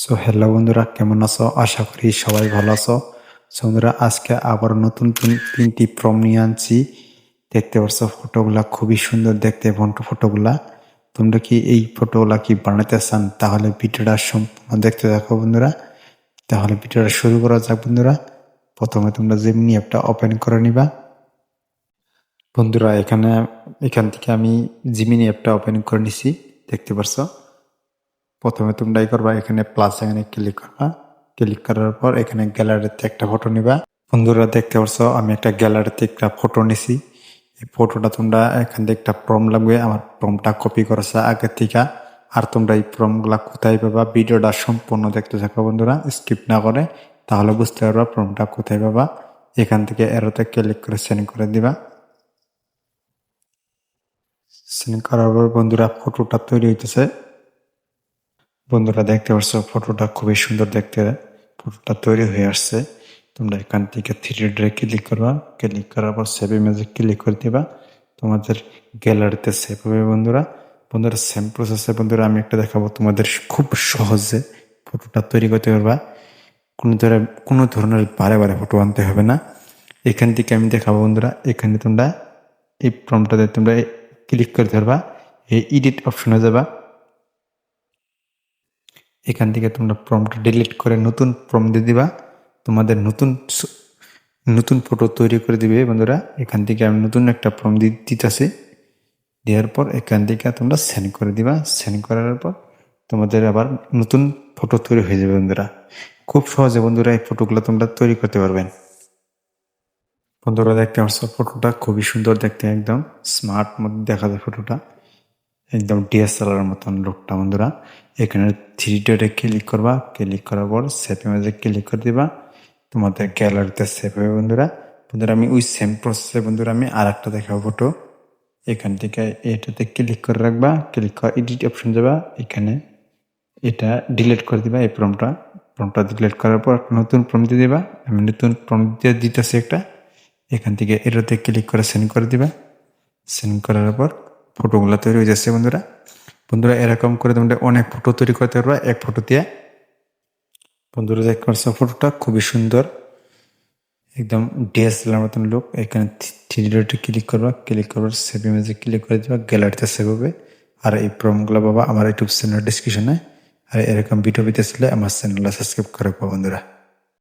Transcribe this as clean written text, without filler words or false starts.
So hello বন্ধুরা, কেমন আছো? আশা করি সবাই ভালো আছো। সো বন্ধুরা, আজকে আবার নতুন তিনটি প্রম নিয়ে আনছি। দেখতে পাচ্ছ ফটোগুলা খুবই সুন্দর দেখতে। ফটোগুলা তোমরা কি এই ফটোগুলা কি বানাতে চান? তাহলে ভিডিওটা সম্পূর্ণ দেখতে থাকো বন্ধুরা। তাহলে ভিডিওটা শুরু করা যাক বন্ধুরা। প্রথমে তোমরা জেমিনি অ্যাপটা ওপেন করে নিবা বন্ধুরা। এখান থেকে আমি জিমিনি অ্যাপটা ওপেন করে নিছি, দেখতে পাচ্ছ। প্রথমে তোমরা করবা, এখানে প্লাস এখানে ক্লিক করবা। ক্লিক করার পর এখানে গ্যালারিতে একটা ফটো নিবা বন্ধুরা। দেখতে পাচ্ছ আমি একটা গ্যালারিতে একটা ফটো নিছি। এই ফটোটা তোমরা এখান থেকে একটা প্রম লাগবে। আমার প্রমটা কপি করেছে আগের থেকে। আর তোমরা এই প্রমগুলা কোথায় পাবা? ভিডিওটা সম্পূর্ণ দেখতে থাকো বন্ধুরা, স্কিপ না করে। তাহলে বুঝতে পারবা প্রমটা কোথায় পাবা। এখান থেকে এরোতে ক্লিক করে সেন্ড করে দিবা। সেন্ড করার পর বন্ধুরা ফটোটা তৈরি হইতেছে। বন্ধুরা দেখতে পাচ্ছ ফটোটা খুবই সুন্দর দেখতে। ফটোটা তৈরি হয়ে আসছে। তোমরা এখান থেকে থ্রি ডে ক্লিক করবা। ক্লিক করার পর সেভ ইমেজে ক্লিক করে দিবা। তোমাদের গ্যালারিতে সেভ হবে বন্ধুরা। বন্ধুরা সেম প্রসেসে বন্ধুরা আমি একটা দেখাবো তোমাদের, খুব সহজে ফটোটা তৈরি করতে পারবা। কোনো ধরনের বারে বারে ফটো আনতে হবে না। এখান থেকে আমি দেখাবো বন্ধুরা। এখানে তোমরা এই প্রম্পটাতে তোমরা ক্লিক করতে পারবা। এই এডিট অপশনে যাবা। এখান থেকে তোমরা প্রম্পট ডিলিট করে নতুন প্রম্পট দিয়ে দিবা। তোমাদের নতুন ফটো তৈরি করে দিবে বন্ধুরা। এখান থেকে আমি নতুন একটা প্রম্পট দিতেছি। দেওয়ার পর এখান থেকে তোমরা সেন্ড করে দিবা। সেন্ড করার পর তোমাদের আবার নতুন ফটো তৈরি হয়ে যাবে বন্ধুরা। খুব সহজে বন্ধুরা এই ফটোগুলো তোমরা তৈরি করতে পারবেন। বন্ধুরা দেখতে পাচ্ছ ফটোটা খুবই সুন্দর দেখতে, একদম স্মার্ট মধ্যে দেখা যায় ফটোটা, একদম ডিএসএলআর মতন লুকটা বন্ধুরা। এখানে থ্রি ডটে ক্লিক করবা। ক্লিক করার পর সেভ ইমেজে ক্লিক করে দিবা। তোমাদের গ্যালারিতে সেভ হবে বন্ধুরা। বন্ধুরা আমি ওই সেম প্রসেসে বন্ধুরা আমি আর একটা দেখাবো ফটো। এখান থেকে এটাতে ক্লিক করে রাখবা। ক্লিক করে এডিট অপশন যাবা। এখানে এটা ডিলিট করে দিবা। এই প্রমটা ডিলিট করার পর নতুন প্রম দিয়ে দিবা। আমি নতুন প্রম দিয়ে দিতেছি একটা। এখান থেকে এটাতে ক্লিক করে সেন্ড করে দিবা। সেন্ড করার পর ফটোগুলো তৈরি হয়ে যাচ্ছে বন্ধুরা। বন্ধুরা এরকম করে তোমরা অনেক ফটো তৈরি করতে পারবা এক ফটো দিয়ে। বন্ধুরা দেখতে পাচ্ছ ফটোটা খুবই সুন্দর, একদম ডিএসএলআর মতন লুক। এখানে থ্রি ডটে ক্লিক করবা। ক্লিক করবার সেভ ইমেজে ক্লিক করে দিবা। গ্যালারিতে সেভ হবে। আর এই প্রমগুলো পাবা আমার ইউটিউব চ্যানেল ডিসক্রিপশনে। আর এরকম ভিডিও পেতে চাইলে আমার চ্যানেলটা সাবস্ক্রাইব করে রাখবো বন্ধুরা।